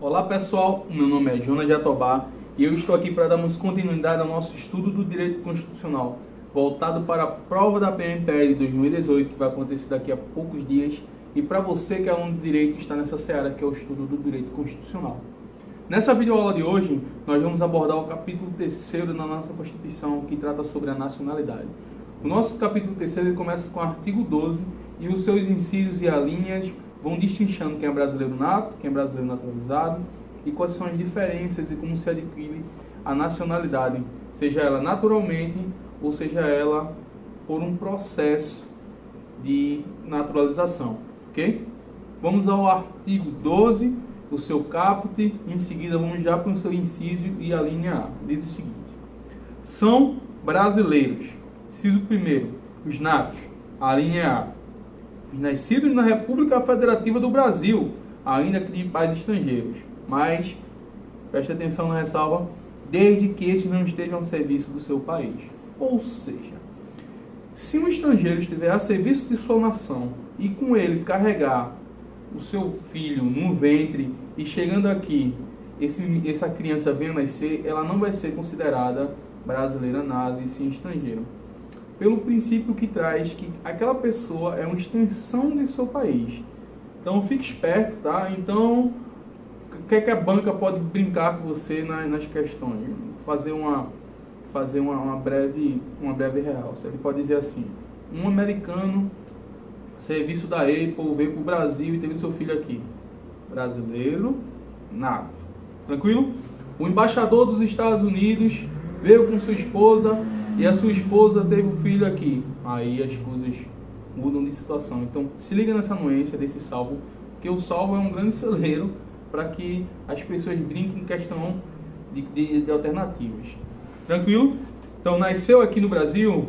Olá pessoal, meu nome é Jonas Jatobá e eu estou aqui para darmos continuidade ao nosso estudo do direito constitucional, voltado para a prova da PMPE de 2018, que vai acontecer daqui a poucos dias, e para você que é aluno de direito está nessa seara que é o estudo do direito constitucional. Nessa videoaula de hoje, nós vamos abordar o capítulo 3º da nossa Constituição, que trata sobre a nacionalidade. O nosso capítulo 3º começa com o artigo 12 e os seus incisos e alíneas vão distinguindo quem é brasileiro nato, quem é brasileiro naturalizado e quais são as diferenças e como se adquire a nacionalidade, seja ela naturalmente ou seja ela por um processo de naturalização, ok? Vamos ao artigo 12, o seu caput, e em seguida vamos já para o seu inciso e a linha A. Diz o seguinte: são brasileiros, inciso 1º, os natos, a linha A, nascidos na República Federativa do Brasil, ainda que de pais estrangeiros, mas, preste atenção na ressalva, desde que estes não estejam a serviço do seu país. Ou seja, se um estrangeiro estiver a serviço de sua nação e com ele carregar o seu filho no ventre e chegando aqui, essa criança venha nascer, ela não vai ser considerada brasileira nada e sim estrangeira, pelo princípio que traz que aquela pessoa é uma extensão de seu país. Então fique esperto, tá? Então, o que é que a banca pode brincar com você nas questões? Fazer uma breve realce. Ele pode dizer assim: um americano, serviço da Apple, veio para o Brasil e teve seu filho aqui. Brasileiro, nato. Tranquilo? O embaixador dos Estados Unidos veio com sua esposa e a sua esposa teve um filho aqui. Aí as coisas mudam de situação. Então, se liga nessa nuance desse salvo, porque o salvo é um grande celeiro para que as pessoas brinquem em questão de alternativas. Tranquilo? Então, nasceu aqui no Brasil,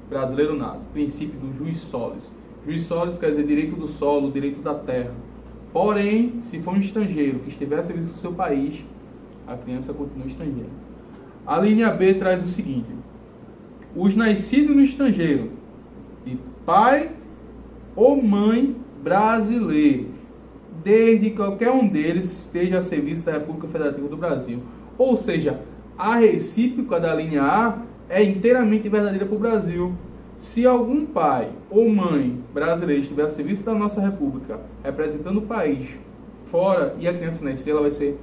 brasileiro nato. Princípio do jus solis. Jus solis quer dizer direito do solo, direito da terra. Porém, se for um estrangeiro que estiver a serviço do seu país, a criança continua estrangeira. A linha B traz o seguinte: os nascidos no estrangeiro, de pai ou mãe brasileiros, desde que qualquer um deles esteja a serviço da República Federativa do Brasil. Ou seja, a recíproca da linha A é inteiramente verdadeira para o Brasil. Se algum pai ou mãe brasileiro estiver a serviço da nossa República, representando o país fora e a criança nascer, ela vai ser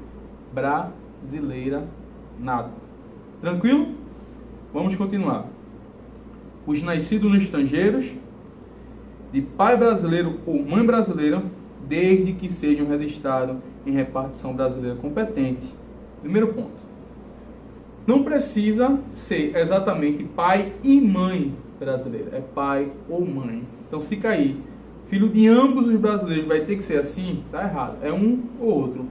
brasileira nata. Tranquilo? Vamos continuar. Os nascidos nos estrangeiros, de pai brasileiro ou mãe brasileira, desde que sejam registrados em repartição brasileira competente. Primeiro ponto. Não precisa ser exatamente pai e mãe brasileira. É pai ou mãe. Então, se cair filho de ambos os brasileiros, vai ter que ser assim? Tá errado. É um ou outro.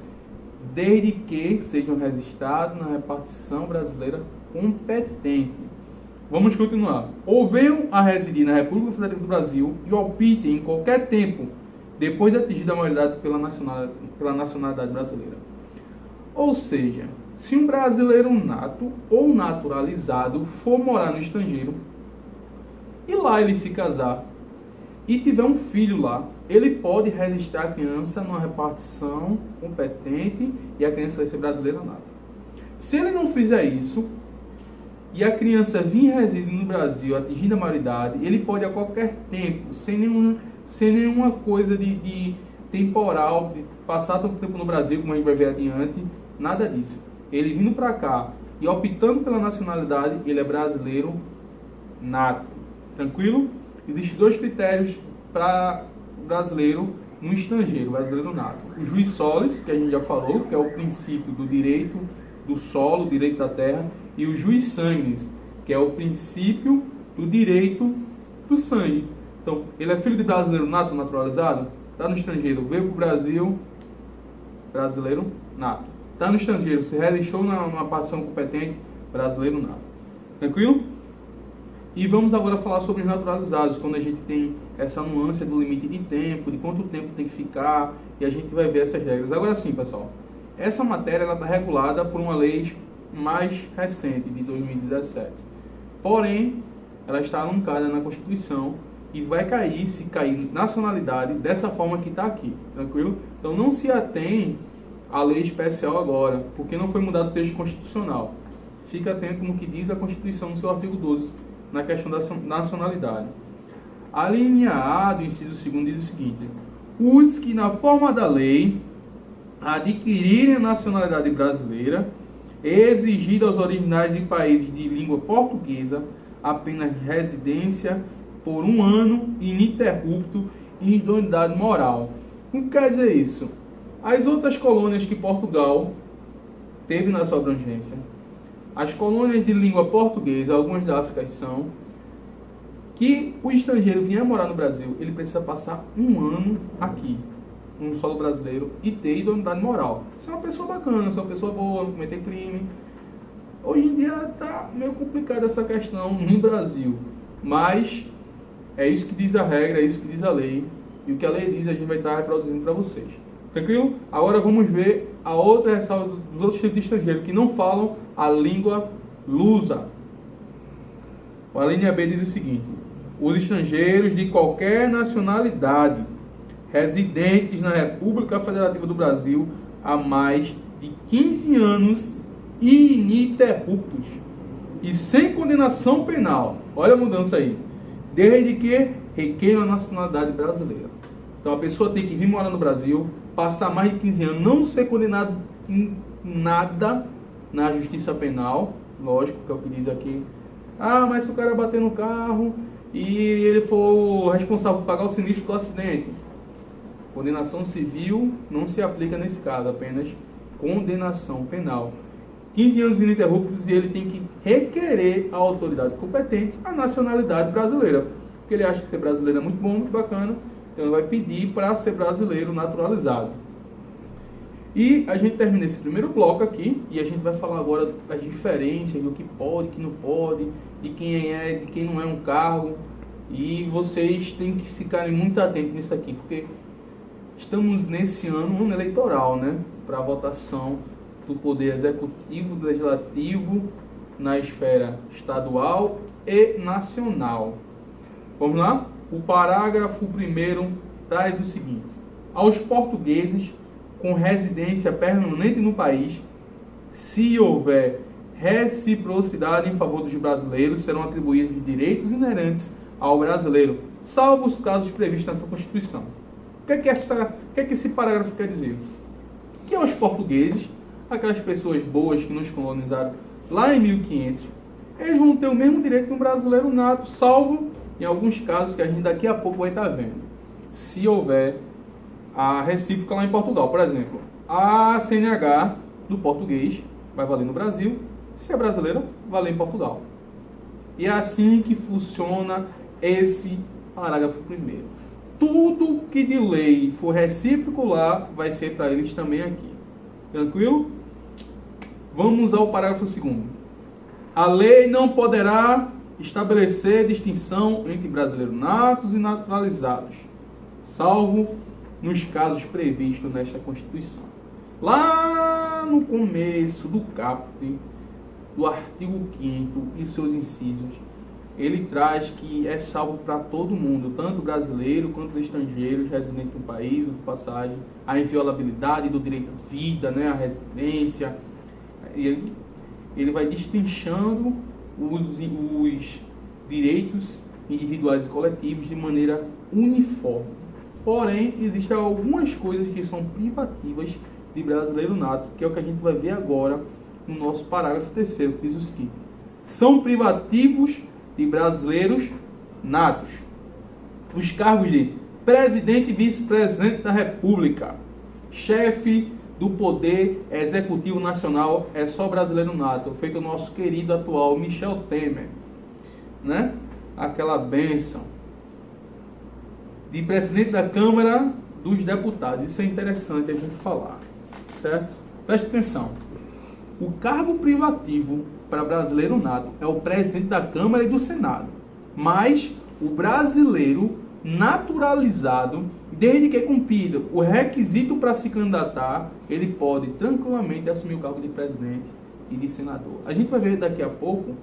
Desde que sejam registrados na repartição brasileira competente. Vamos continuar. Ou venham a residir na República Federativa do Brasil e optem em qualquer tempo, depois de atingida a maioridade pela nacionalidade brasileira. Ou seja, se um brasileiro nato ou naturalizado for morar no estrangeiro e lá ele se casar e tiver um filho lá, ele pode registrar a criança numa repartição competente e a criança vai ser brasileira nata. Se ele não fizer isso e a criança vir residir no Brasil atingindo a maioridade, ele pode a qualquer tempo, sem nenhuma coisa de temporal, de passar tanto tempo no Brasil, como a gente vai ver adiante, nada disso. Ele vindo para cá e optando pela nacionalidade, ele é brasileiro nato. Tranquilo? Existem dois critérios para brasileiro no estrangeiro, brasileiro nato. O jus solis, que a gente já falou, que é o princípio do direito do solo, direito da terra, e o jus sanguinis, que é o princípio do direito do sangue. Então, ele é filho de brasileiro nato, naturalizado, está no estrangeiro, veio para o Brasil, brasileiro nato. Está no estrangeiro, se registrou numa partição competente, brasileiro nato. Tranquilo? E vamos agora falar sobre os naturalizados, quando a gente tem essa nuance do limite de tempo, de quanto tempo tem que ficar, e a gente vai ver essas regras. Agora sim, pessoal, essa matéria está regulada por uma lei mais recente, de 2017. Porém, ela está aluncada na Constituição e vai cair, se cair nacionalidade, dessa forma que está aqui, tranquilo? Então não se atém a lei especial agora, porque não foi mudado o texto constitucional. Fica atento no que diz a Constituição no seu artigo 12, na questão da nacionalidade. A linha A do inciso 2º diz o seguinte: os que na forma da lei adquirirem a nacionalidade brasileira, exigida aos originários de países de língua portuguesa apenas residência por 1 ano ininterrupto e idoneidade moral. O que quer dizer isso? As outras colônias que Portugal teve na sua abrangência, as colônias de língua portuguesa, algumas da África são, que o estrangeiro vier morar no Brasil, ele precisa passar 1 ano aqui, no solo brasileiro, e ter idoneidade moral. Se é uma pessoa bacana, se é uma pessoa boa, não cometer crime. Hoje em dia está meio complicada essa questão no Brasil, mas é isso que diz a regra, é isso que diz a lei, e o que a lei diz a gente vai estar reproduzindo para vocês. Tranquilo? Agora vamos ver a outra ressalva dos outros tipos de estrangeiro que não falam a língua lusa. A linha B diz o seguinte: os estrangeiros de qualquer nacionalidade residentes na República Federativa do Brasil há mais de 15 anos ininterruptos e sem condenação penal. Olha a mudança aí. Desde que requeiram a nacionalidade brasileira. Então a pessoa tem que vir morar no Brasil, passar mais de 15 anos, não ser condenado em nada na justiça penal, lógico que é o que diz aqui. Ah, mas se o cara bater no carro e ele for responsável por pagar o sinistro do acidente, condenação civil não se aplica nesse caso, apenas condenação penal. 15 anos ininterruptos e ele tem que requerer à autoridade competente a nacionalidade brasileira. Porque ele acha que ser brasileiro é muito bom, muito bacana, então ele vai pedir para ser brasileiro naturalizado. E a gente termina esse primeiro bloco aqui e a gente vai falar agora das diferenças, do que pode, que não pode, de quem é, de quem não é um cargo. E vocês têm que ficarem muito atentos nisso aqui, porque estamos nesse ano eleitoral, né? Para a votação do poder executivo, do legislativo, na esfera estadual e nacional. Vamos lá? O parágrafo 1º traz o seguinte: aos portugueses com residência permanente no país, se houver reciprocidade em favor dos brasileiros, serão atribuídos direitos inerentes ao brasileiro, salvo os casos previstos nessa Constituição. O que é que esse parágrafo quer dizer? Que aos portugueses, aquelas pessoas boas que nos colonizaram lá em 1500, eles vão ter o mesmo direito que um brasileiro nato, salvo em alguns casos que a gente daqui a pouco vai estar vendo. Se houver a recíproca lá em Portugal, por exemplo, a CNH do português vai valer no Brasil, se é brasileira, vai valer em Portugal. E é assim que funciona esse parágrafo 1º. Tudo que de lei for recíproco lá, vai ser para eles também aqui. Tranquilo? Vamos ao parágrafo 2º. A lei não poderá estabelecer distinção entre brasileiros natos e naturalizados, salvo nos casos previstos nesta Constituição. Lá no começo do caput do artigo 5º e seus incisos, ele traz que é salvo para todo mundo, tanto brasileiro quanto os estrangeiros residentes no país, de passagem, a inviolabilidade do direito à vida, né, a residência. Ele vai destrinchando os direitos individuais e coletivos de maneira uniforme. Porém, existem algumas coisas que são privativas de brasileiro nato, que é o que a gente vai ver agora no nosso parágrafo 3º, que diz o seguinte: são privativos de brasileiros natos os cargos de presidente e vice-presidente da República, chefe do Poder Executivo Nacional, é só brasileiro nato, feito o nosso querido atual Michel Temer, né? Aquela bênção de presidente da Câmara dos Deputados. Isso é interessante a gente falar, certo? Preste atenção. O cargo privativo para brasileiro nato é o presidente da Câmara e do Senado, mas o brasileiro naturalizado, desde que cumprido o requisito para se candidatar, ele pode tranquilamente assumir o cargo de presidente e de senador. A gente vai ver daqui a pouco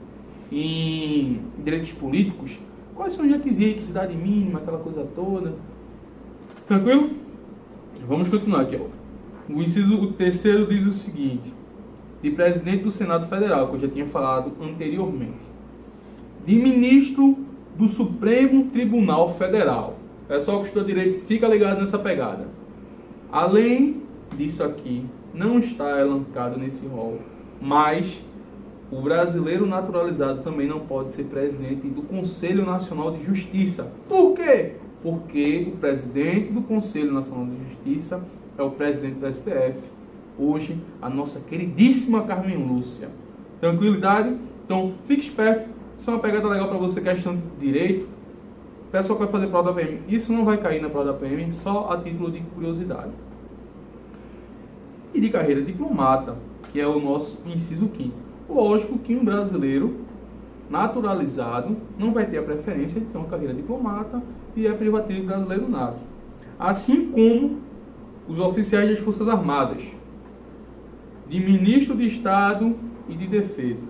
em direitos políticos quais são os requisitos, idade mínima, aquela coisa toda. Tranquilo? Vamos continuar aqui, ó. O terceiro diz o seguinte: de presidente do Senado Federal, que eu já tinha falado anteriormente, de ministro do Supremo Tribunal Federal. Pessoal que estuda direito, fica ligado nessa pegada. Além disso aqui, não está elencado nesse rol, mas o brasileiro naturalizado também não pode ser presidente do Conselho Nacional de Justiça. Por quê? Porque o presidente do Conselho Nacional de Justiça é o presidente do STF, hoje a nossa queridíssima Carmen Lúcia. Tranquilidade? Então, fique esperto. Isso é uma pegada legal para você que é estudante de direito. O pessoal que vai fazer prova da PM, isso não vai cair na prova da PM, só a título de curiosidade. E de carreira diplomata, que é o nosso inciso 5º. Lógico que um brasileiro naturalizado não vai ter a preferência de ter uma carreira diplomata e é privativo brasileiro nato. Assim como os oficiais das Forças Armadas, de Ministro de Estado e de Defesa.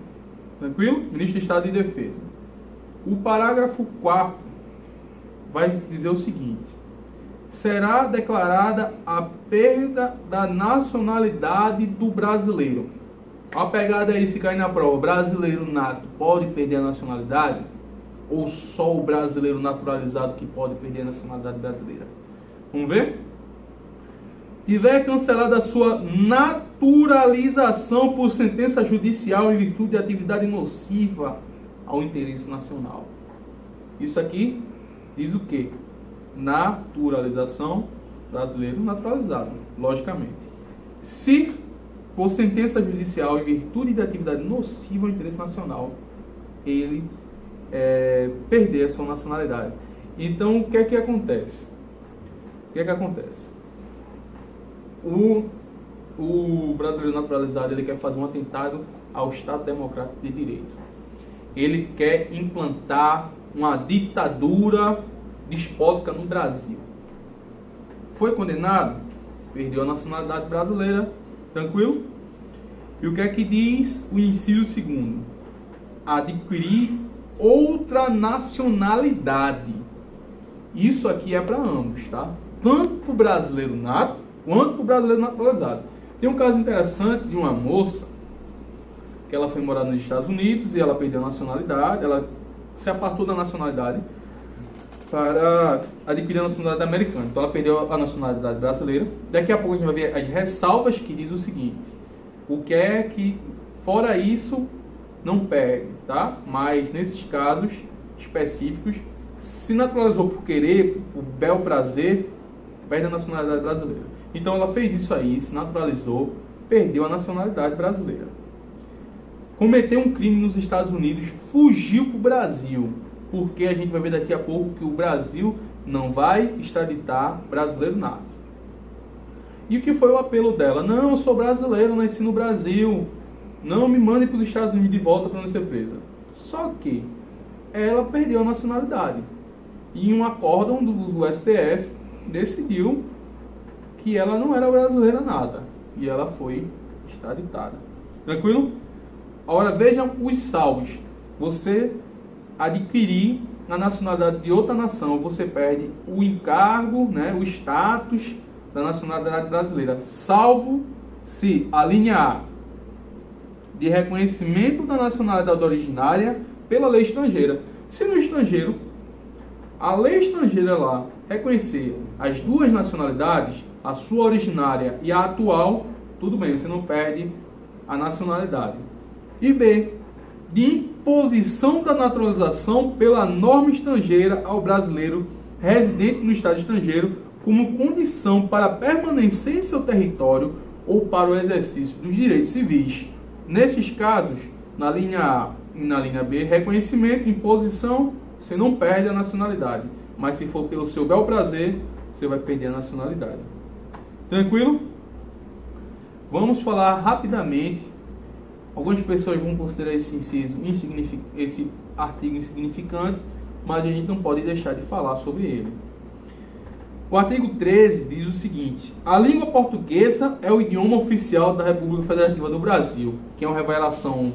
Tranquilo? Ministro de Estado e Defesa. O parágrafo 4º vai dizer o seguinte: será declarada a perda da nacionalidade do brasileiro. A pegada aí, se cair na prova, brasileiro nato pode perder a nacionalidade? Ou só o brasileiro naturalizado que pode perder a nacionalidade brasileira? Vamos ver? Tiver cancelada a sua naturalização por sentença judicial em virtude de atividade nociva ao interesse nacional. Isso aqui diz o quê? Naturalização, brasileiro naturalizado, logicamente. Se por sentença judicial em virtude de atividade nociva ao interesse nacional, ele perder a sua nacionalidade. Então, o que é que acontece? O brasileiro naturalizado, ele quer fazer um atentado ao Estado Democrático de Direito. Ele quer implantar uma ditadura despótica no Brasil. Foi condenado, perdeu a nacionalidade brasileira, tranquilo? E o que é que diz o inciso 2º? Adquirir outra nacionalidade. Isso aqui é para ambos, tá? Tanto para o brasileiro nato, quanto para o brasileiro naturalizado. Tem um caso interessante de uma moça que ela foi morar nos Estados Unidos e ela perdeu a nacionalidade, ela se apartou da nacionalidade para adquirir a nacionalidade americana. Então ela perdeu a nacionalidade brasileira. Daqui a pouco a gente vai ver as ressalvas que diz o seguinte: o que é que, fora isso, não perde, tá? Mas nesses casos específicos, se naturalizou por querer, por bel prazer, perde a nacionalidade brasileira. Então ela fez isso aí, se naturalizou, perdeu a nacionalidade brasileira. Cometeu um crime nos Estados Unidos, fugiu para o Brasil, porque a gente vai ver daqui a pouco que o Brasil não vai extraditar brasileiro nato. E o que foi o apelo dela? Não, eu sou brasileiro, nasci no Brasil, não me mandem para os Estados Unidos de volta para não ser presa. Só que ela perdeu a nacionalidade. E um acórdão do STF decidiu que ela não era brasileira nada. E ela foi extraditada. Tranquilo? Agora vejam os salvos. Você adquirir a nacionalidade de outra nação, você perde o encargo, né, o status da nacionalidade brasileira, salvo se a linha A de reconhecimento da nacionalidade originária pela lei estrangeira. Se no estrangeiro, a lei estrangeira lá reconhecer as duas nacionalidades, a sua originária e a atual, tudo bem, você não perde a nacionalidade. E B, de imposição da naturalização pela norma estrangeira ao brasileiro residente no estado estrangeiro como condição para permanecer em seu território ou para o exercício dos direitos civis. Nesses casos, na linha A e na linha B, reconhecimento, imposição, você não perde a nacionalidade. Mas se for pelo seu bel prazer, você vai perder a nacionalidade. Tranquilo? Vamos falar rapidamente. Algumas pessoas vão considerar esse inciso esse artigo insignificante, mas a gente não pode deixar de falar sobre ele. O artigo 13 diz o seguinte: a língua portuguesa é o idioma oficial da República Federativa do Brasil, que é uma revelação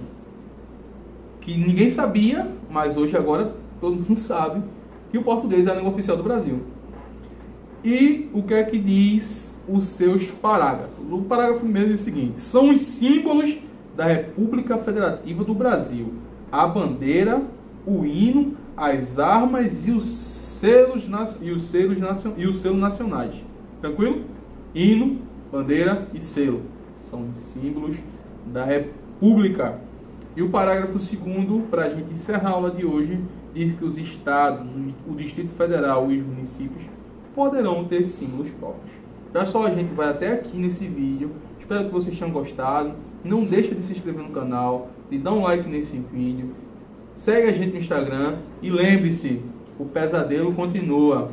que ninguém sabia, mas hoje agora todo mundo sabe que o português é a língua oficial do Brasil. E o que é que diz os seus parágrafos? O parágrafo primeiro diz o seguinte: são os símbolos da República Federativa do Brasil: a bandeira, o hino, as armas e os selos nacionais. Tranquilo? Hino, bandeira e selo são os símbolos da República. E o parágrafo segundo, para a gente encerrar a aula de hoje, diz que os estados, o Distrito Federal e os municípios poderão ter símbolos próprios. Pessoal, a gente vai até aqui nesse vídeo. Espero que vocês tenham gostado. Não deixa de se inscrever no canal, de dar um like nesse vídeo. Segue a gente no Instagram e lembre-se, o pesadelo continua.